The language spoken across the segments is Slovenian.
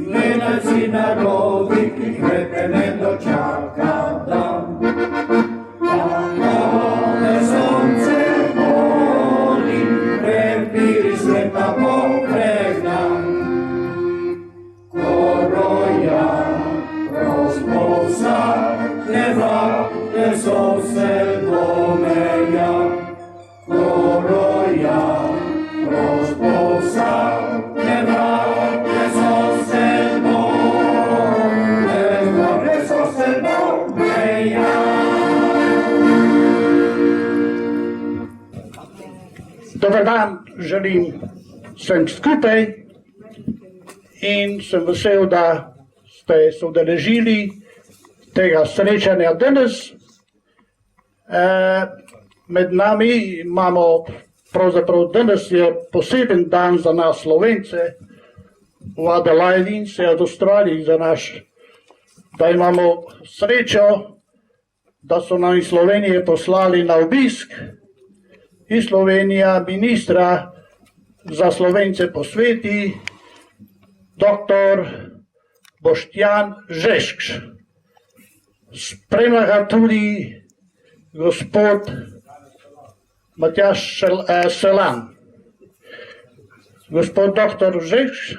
Mlinac sinagogi, ki hrepene dočaka dan. Tamole sonce boli, prepiri sveta popregnan. Koroja rozposa, nevratne so se domeja. Koroja rozposa, nevratne so se domeja. Dobar dan želim vsem skupaj in sem vesel, da ste se udeležili tega srečanja danes. Med nami imamo, pravzaprav danes je poseben dan za nas Slovence v Adelaidi in se od Avstraliji za naš, da imamo srečo, da so nam iz Slovenije poslali na obisk iz Slovenija ministra za Slovence po sveti, dr. Boštjan Žeškš. Spremlja ga tudi gospod Matjaž Selan. Gospod dr. Žeškš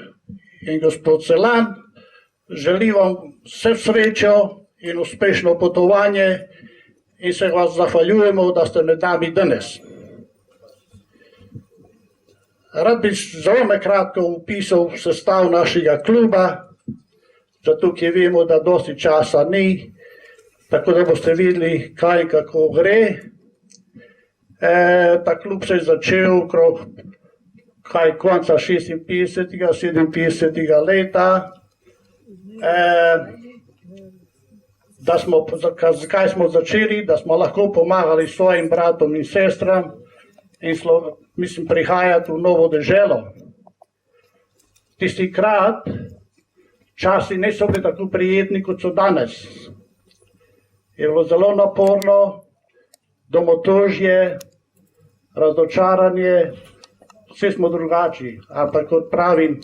in gospod Selan, želim vam vse srečo in uspešno potovanje in se vas zahvaljujemo, da ste med nami danes. Rad bi zelo na kratko opisal sestav našega kluba, zato ker vemo, da dosti časa ni, tako da boste videli, kaj in kako gre. Ta klub se je začel okrog konca 56. 57. leta. Zakaj smo začeli? Da smo lahko pomagali svojim bratom in sestram in prihajati v novo deželo. Tisti krat časi ne so bili tako prijetni, kot so danes. Je bilo zelo naporno, domotožje, razočaranje, vse smo drugačni. Ampak kot pravim,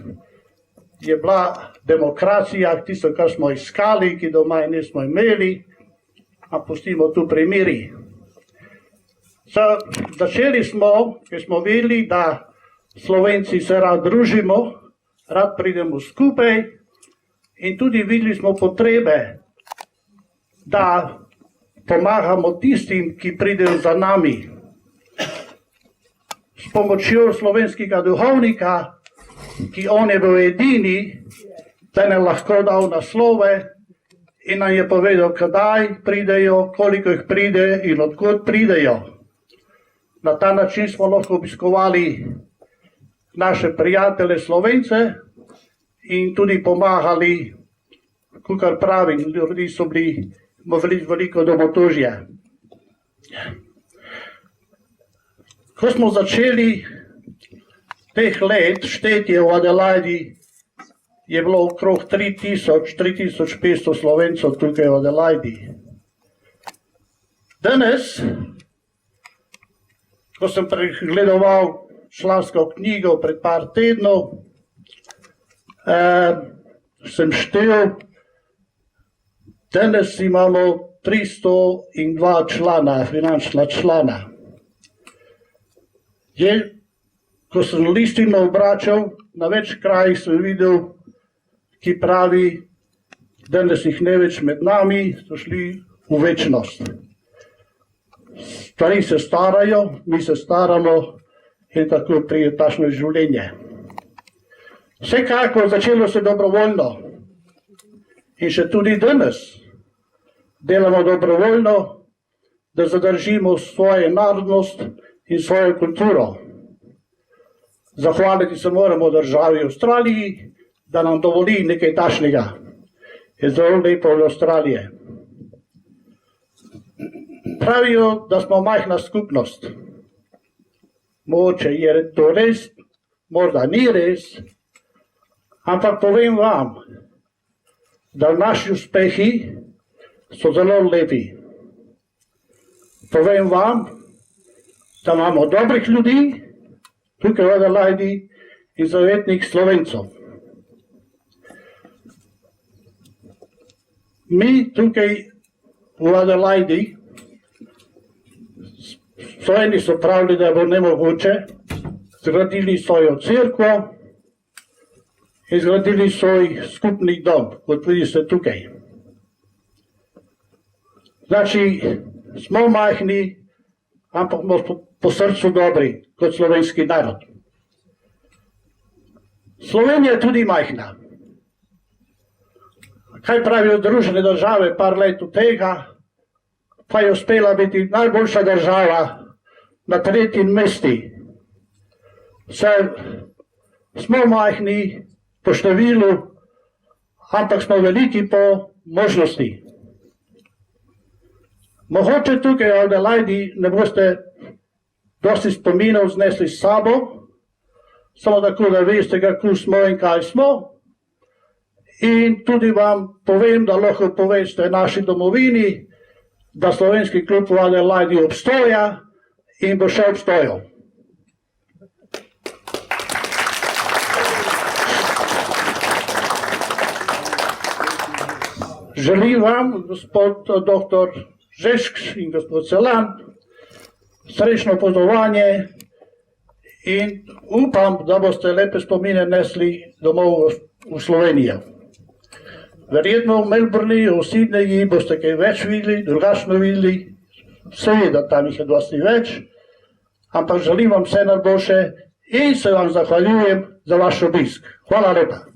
je bila demokracija, tisto, kar smo iskali, ki doma nismo imeli, a pustimo tu primeri. Začeli smo, ker smo videli, da Slovenci se rad družimo, rad pridemo skupaj in tudi videli smo potrebe, da pomagamo tistim, ki pridejo za nami. S pomočjo slovenskega duhovnika, ki on je bil edini, da nam lahko dal naslove in nam je povedal, kdaj pridejo, koliko jih pride in odkot pridejo. Na ta način smo lahko obiskovali naše prijatelje Slovence in tudi pomagali, kakor pravim, ljudi so bili veliko domotožje. Ko smo začeli teh let štetje v Adelaidi, je bilo okrog 3500 Slovencev tukaj v Adelaidi. Danes, ko sem pregledoval člansko knjigo pred par tednov, sem štel, danes imamo 302 člana, finančna člana. Ko sem listino obračal, na več krajih sem videl, ki pravi, danes jih ne več med nami, so šli v večnost. Stvari se starajo, mi se staramo in tako prije takšno življenje. Vsekakor začelo se dobrovoljno in še tudi danes delamo dobrovoljno, da zadržimo svojo narodnost in svojo kulturo. Zahvaliti se moramo državi Avstraliji, da nam dovoli nekaj takšnega. Je zelo lepo v Avstraliji. Pravijo, da smo majhna skupnost. Mogoče je to res, morda ni res, ampak povem vam, da naši uspehi so zelo lepi. Povem vam, da imamo dobrih ljudi, tukaj v Adelaidi in zavetnih Slovencov. Mi tukaj v Adelaidi, Sloveni so pravili, da bo nemogoče, zgradili svojo crkvo in zgradili svoj skupni dom, kot vidite tukaj. Znači, smo majhni, ampak smo po srcu dobri, kot slovenski narod. Slovenija je tudi majhna. Kaj pravijo Združene države par let od tega, pa je uspela biti najboljša država na 3. mestu. Smo majhni po številu, ampak smo veliki po možnosti. Mogoče tukaj v Adelaidi ne boste dosti spominov znesli s sabo, samo tako, da veste, kako smo in kaj smo. In tudi vam povem, da lahko poveste naši domovini, da slovenski klub v Adelaidi obstoja in bo še obstojal. Želim vam, gospod dr. Žešk in gospod Celan, srečno potovanje in upam, da boste lepe spomine nesli domov v Slovenijo. Verjetno v Melbourni, v Sydneyji boste kaj več videli, drugačno videli, seveda tam jih je dosti več, ampak želim vam vse najboljše in se vam zahvaljujem za vaš obisk. Hvala lepa.